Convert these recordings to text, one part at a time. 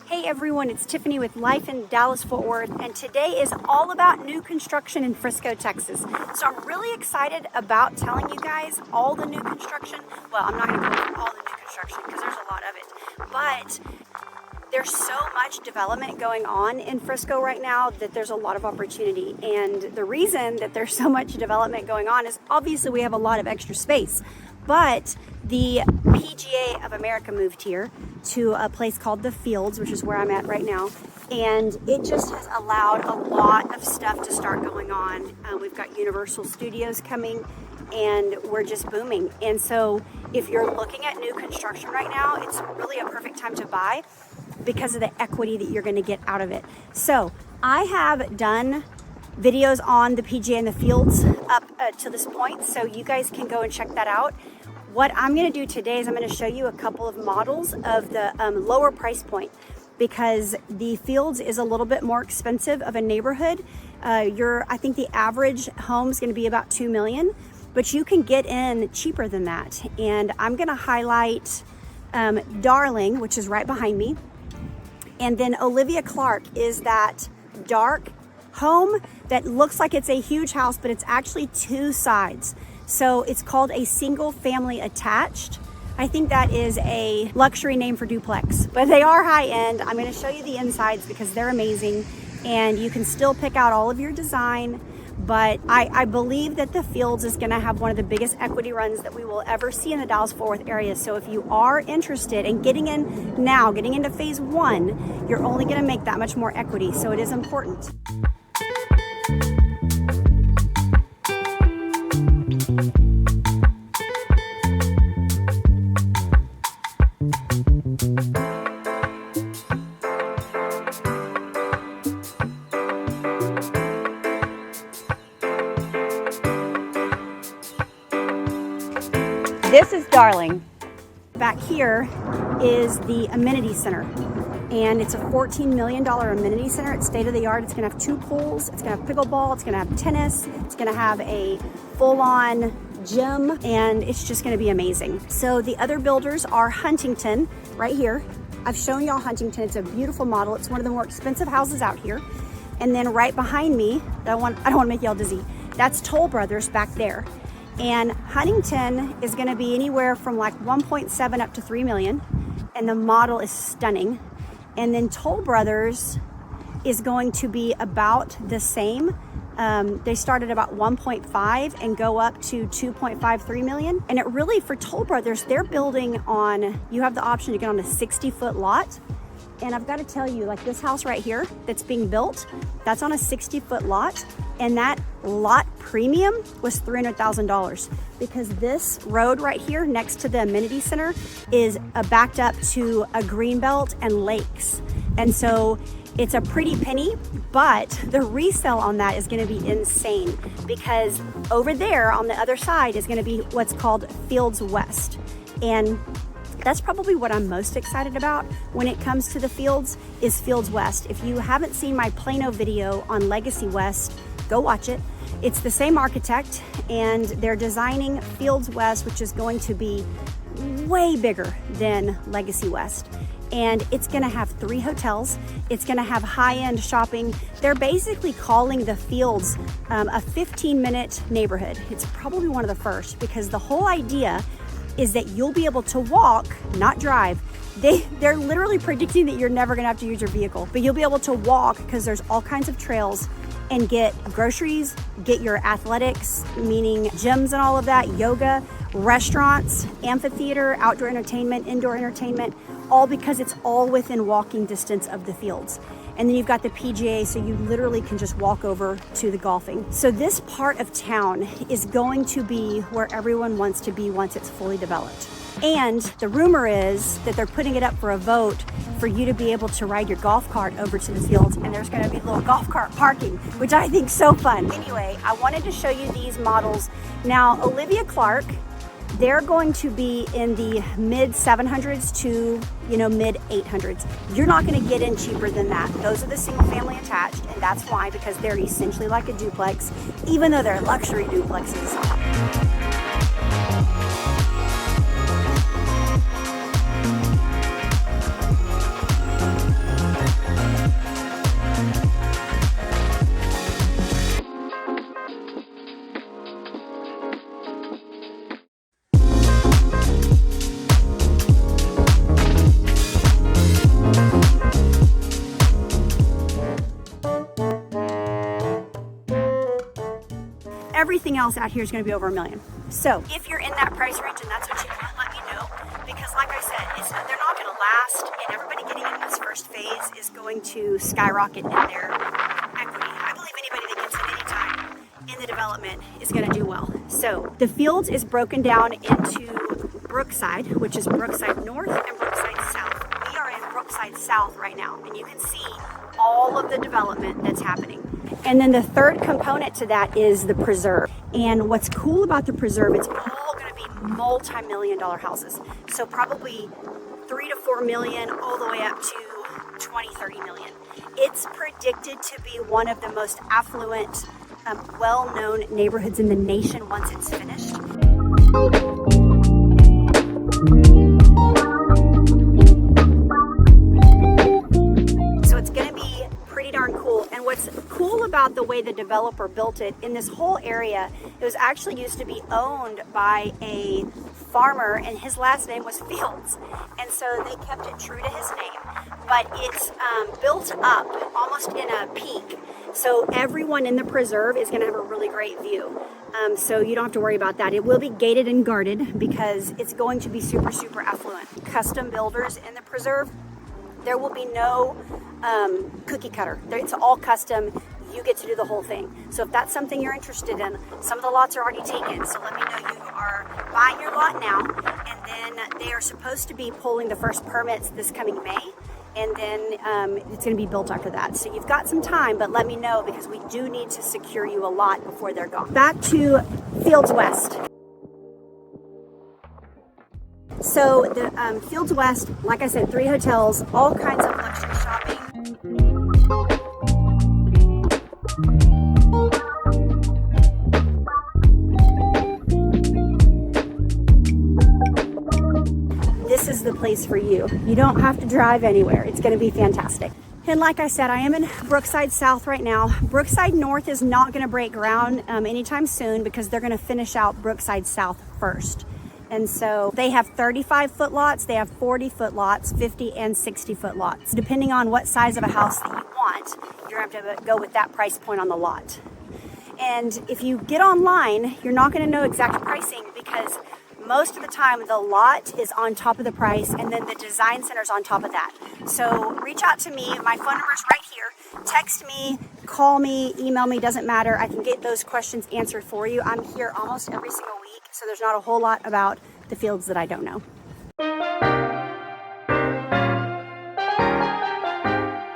Hey everyone, it's Tiffany with Life in Dallas Fort Worth, and today is all about new construction in Frisco, Texas. So I'm really excited about telling you guys all the new construction. Well, I'm not going to go through all the new construction because there's a lot of it, but there's so much development going on in Frisco right now that there's a lot of opportunity. And the reason that there's so much development going on is obviously we have a lot of extra space, but the PGA of America moved here to a place called The Fields, which is where I'm at right now. And it just has allowed a lot of stuff to start going on. We've got Universal Studios coming and we're just booming. And so if you're looking at new construction right now, it's really a perfect time to buy because of the equity that you're gonna get out of it. So I have done videos on the PGA and The Fields up to this point, so you guys can go and check that out. What I'm going to do today is I'm going to show you a couple of models of the lower price point, because the Fields is a little bit more expensive of a neighborhood. I think the average home is going to be about $2 million, but you can get in cheaper than that. And I'm going to highlight Darling, which is right behind me. And then Olivia Clark is that dark home that looks like it's a huge house, but it's actually two sides. So it's called a single family attached. I think that is a luxury name for duplex, but they are high end. I'm going to show you the insides because they're amazing, and you can still pick out all of your design. But I believe that the Fields is going to have one of the biggest equity runs that we will ever see in the Dallas-Fort Worth area. So if you are interested in getting in now, getting into phase one, you're only going to make that much more equity. So it is important. This is Darling. Back here is the amenity center, and it's a $14 million amenity center. It's state of the art. It's gonna have 2 pools. It's gonna have pickleball. It's gonna have tennis. It's gonna have a full-on gym, and it's just gonna be amazing. So the other builders are Huntington right here. I've shown y'all Huntington. It's a beautiful model. It's one of the more expensive houses out here. And then right behind me, I don't want to make y'all dizzy. That's Toll Brothers back there. And Huntington is going to be anywhere from like 1.7 up to 3 million. And the model is stunning. And then Toll Brothers is going to be about the same. They start at about 1.5 and go up to 2.53 million. And it really, for Toll Brothers, they're building on, you have the option to get on a 60-foot lot. And I've got to tell you, like this house right here that's being built, that's on a 60-foot lot. And that lot premium was $300,000 because this road right here next to the amenity center is backed up to a green belt and lakes. And so it's a pretty penny, but the resale on that is going to be insane because over there on the other side is going to be what's called Fields West. And that's probably what I'm most excited about when it comes to the Fields is Fields West. If you haven't seen my Plano video on Legacy West, go watch it. It's the same architect, and they're designing Fields West, which is going to be way bigger than Legacy West. And it's gonna have 3 hotels. It's gonna have high-end shopping. They're basically calling the Fields a 15-minute neighborhood. It's probably one of the first because the whole idea is that you'll be able to walk, not drive. They're literally predicting that you're never gonna have to use your vehicle, but you'll be able to walk because there's all kinds of trails, and get groceries, get your athletics, meaning gyms and all of that, yoga, restaurants, amphitheater, outdoor entertainment, indoor entertainment, all because it's all within walking distance of the Fields. And then you've got the PGA, so you literally can just walk over to the golfing. So this part of town is going to be where everyone wants to be once it's fully developed. And the rumor is that they're putting it up for a vote for you to be able to ride your golf cart over to the Fields, and there's going to be a little golf cart parking, which I think is so fun. Anyway, I wanted to show you these models. Now, Olivia Clark, they're going to be in the mid 700s to, mid 800s. You're not going to get in cheaper than that. Those are the single family attached, and that's why, because they're essentially like a duplex, even though they're luxury duplexes. everything else out here is going to be over $1 million. So if you're in that price range and that's what you want, let me know, because like I said, they're not going to last, and everybody getting in this first phase is going to skyrocket in their equity. I believe anybody that gets in any time in the development is going to do well. So the fields is broken down into Brookside, which is Brookside North and Brookside South. We are in Brookside South right now, and you can see all of the development that's happening. And then the third component to that is the preserve. And what's cool about the preserve, it's all going to be multi-million-dollar houses. So probably 3 to 4 million all the way up to 20, 30 million. It's predicted to be one of the most affluent, well-known neighborhoods in the nation once it's finished. So it's going to be pretty darn cool. And what's cool about the way the developer built it, in this whole area, it was actually used to be owned by a farmer, and his last name was Fields. And so they kept it true to his name. But it's built up almost in a peak. So everyone in the preserve is going to have a really great view. So you don't have to worry about that. It will be gated and guarded because it's going to be super, super affluent. Custom builders in the preserve. There will be no cookie cutter. It's all custom. You get to do the whole thing. So if that's something you're interested in, some of the lots are already taken. So let me know you are buying your lot now. And then they are supposed to be pulling the first permits this coming May. And then it's going to be built after that. So you've got some time, but let me know because we do need to secure you a lot before they're gone. Back to Fields West. So the Fields West, like I said, 3 hotels, all kinds of luxury shopping. This is the place for you. You don't have to drive anywhere. It's going to be fantastic. And like I said, I am in Brookside South right now. Brookside North is not going to break ground anytime soon because they're going to finish out Brookside South first. And so they have 35-foot lots, they have 40-foot lots, 50 and 60-foot lots. Depending on what size of a house that you want, you're going to have to go with that price point on the lot. And if you get online, you're not going to know exact pricing because most of the time the lot is on top of the price and then the design center's on top of that. So reach out to me. My phone number is right here. Text me, call me, email me, doesn't matter. I can get those questions answered for you. I'm here almost every single week, so there's not a whole lot about the fields that I don't know.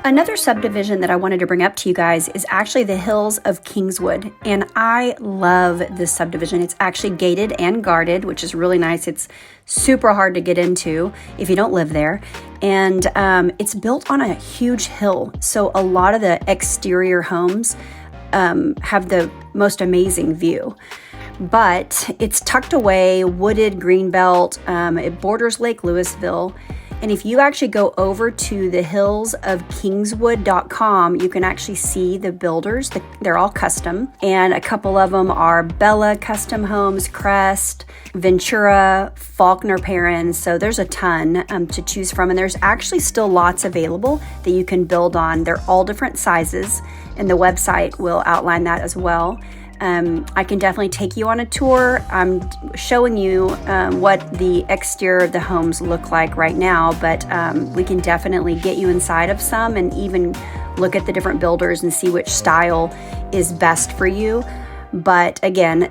Another subdivision that I wanted to bring up to you guys is actually the Hills of Kingswood, and I love this subdivision. It's actually gated and guarded, which is really nice. It's super hard to get into if you don't live there, and it's built on a huge hill, so a lot of the exterior homes have the most amazing view. But it's tucked away, wooded greenbelt. It borders Lake Louisville. And if you actually go over to the hillsofkingswood.com, you can actually see the builders. They're all custom. And a couple of them are Bella Custom Homes, Crest, Ventura, Faulkner Perrin. So there's a ton to choose from. And there's actually still lots available that you can build on. They're all different sizes. And the website will outline that as well. I can definitely take you on a tour. I'm showing you what the exterior of the homes look like right now, but we can definitely get you inside of some and even look at the different builders and see which style is best for you. But again,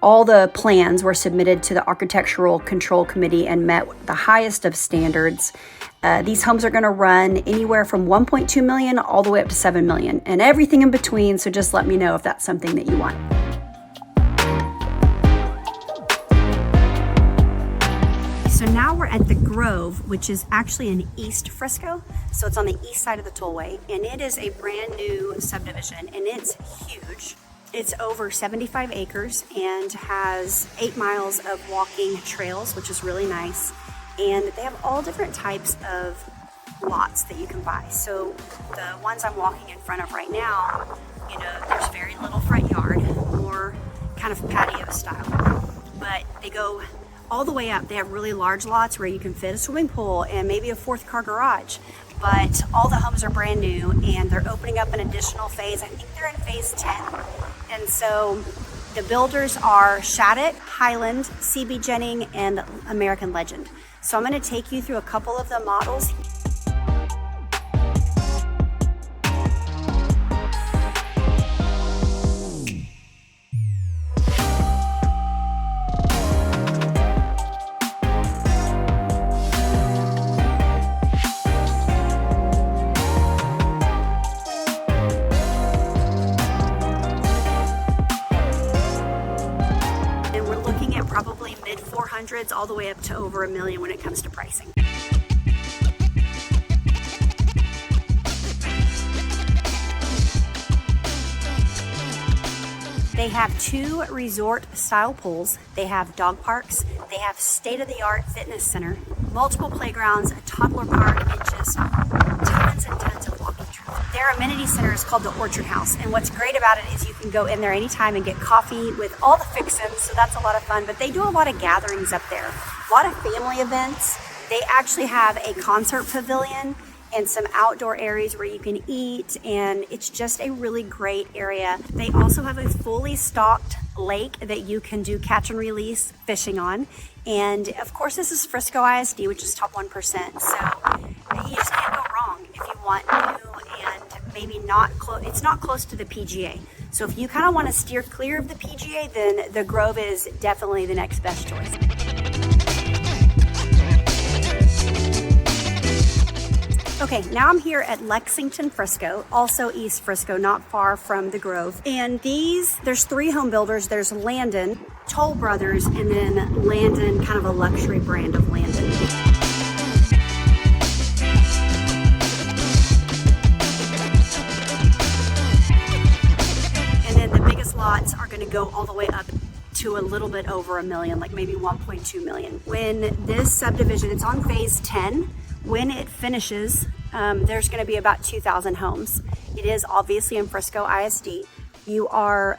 all the plans were submitted to the Architectural Control Committee and met the highest of standards. These homes are going to run anywhere from 1.2 million all the way up to 7 million and everything in between. So just let me know if that's something that you want. So now we're at the Grove, which is actually in East Frisco. So it's on the east side of the tollway, and it is a brand new subdivision, and it's huge. It's over 75 acres and has 8 miles of walking trails, which is really nice. And they have all different types of lots that you can buy. So the ones I'm walking in front of right now, there's very little front yard, more kind of patio style. But they go all the way up. They have really large lots where you can fit a swimming pool and maybe a 4th car garage. But all the homes are brand new and they're opening up an additional phase. I think they're in phase 10. And so The builders are Shattuck, Highland, CB Jennings, and American Legend. So I'm going to take you through a couple of the models. Probably mid 400s all the way up to over $1 million when it comes to pricing. They have 2 resort style pools. They have dog parks. They have state-of-the-art fitness center, multiple playgrounds, a toddler park, and just tons and tons of walking trails. Their amenity center is called the Orchard House, and what's great about it is you can go in there anytime and get coffee with all the fixins, so that's a lot of fun. But they do a lot of gatherings up there, a lot of family events. They actually have a concert pavilion and some outdoor areas where you can eat, and it's just a really great area. They also have a fully stocked lake that you can do catch and release fishing on. And of course, this is Frisco ISD, which is top 1%. So you just can't go wrong if you want new and maybe not close. It's not close to the PGA. So if you kind of want to steer clear of the PGA, then the Grove is definitely the next best choice. Okay, now I'm here at Lexington, Frisco, also East Frisco, not far from the Grove. And there's 3 home builders. There's Landon, Toll Brothers, and then Landon, kind of a luxury brand of Landon. And then the biggest lots are going to go all the way up to a little bit over $1 million, like maybe 1.2 million. When this subdivision, it's on phase 10, when it finishes, there's going to be about 2,000 homes. It is obviously in Frisco ISD. You are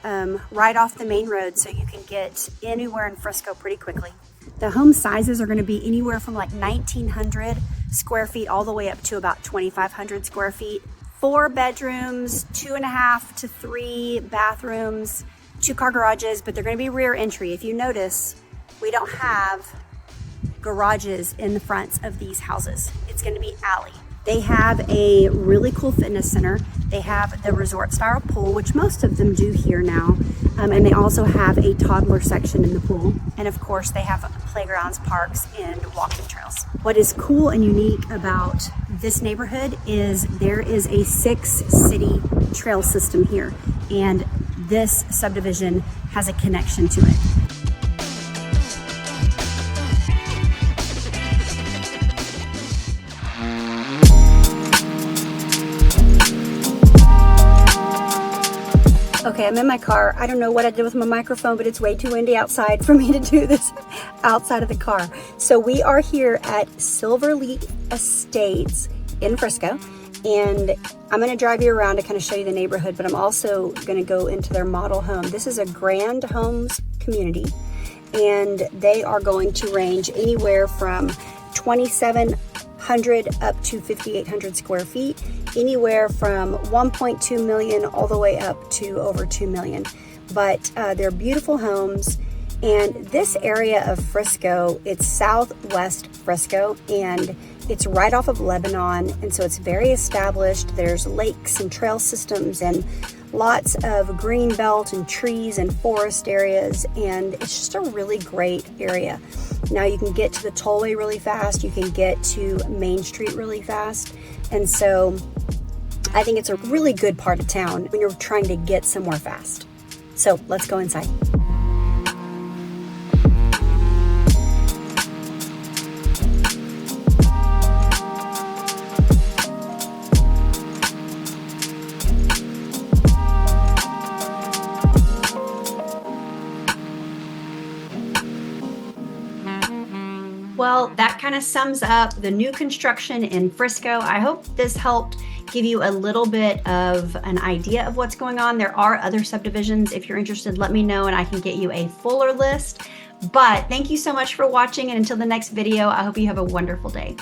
right off the main road, so you can get anywhere in Frisco pretty quickly. The home sizes are going to be anywhere from like 1,900 square feet all the way up to about 2,500 square feet. 4 bedrooms, 2.5 to 3 bathrooms, 2-car garages, but they're going to be rear entry. If you notice, we don't have garages in the fronts of these houses. It's going to be alley. They have a really cool fitness center. They have the resort style pool, which most of them do here now. And they also have a toddler section in the pool. And of course, they have playgrounds, parks, and walking trails. What is cool and unique about this neighborhood is there is a 6-city trail system here. And this subdivision has a connection to it. Okay, I'm in my car. I don't know what I did with my microphone, but it's way too windy outside for me to do this outside of the car. So we are here at Silverleaf Estates in Frisco, and I'm gonna drive you around to kind of show you the neighborhood, but I'm also gonna go into their model home. This is a Grand Homes community, and they are going to range anywhere from 2,700 up to 5,800 square feet, anywhere from 1.2 million all the way up to over 2 million. But they're beautiful homes. And this area of Frisco, it's southwest Frisco, and it's right off of Lebanon. And so it's very established. There's lakes and trail systems and lots of green belt and trees and forest areas. And it's just a really great area. Now you can get to the tollway really fast. You can get to Main Street really fast. And so I think it's a really good part of town when you're trying to get somewhere fast. So let's go inside. Well, that kind of sums up the new construction in Frisco. I hope this helped give you a little bit of an idea of what's going on. There are other subdivisions. If you're interested, let me know and I can get you a fuller list. But thank you so much for watching, and until the next video, I hope you have a wonderful day.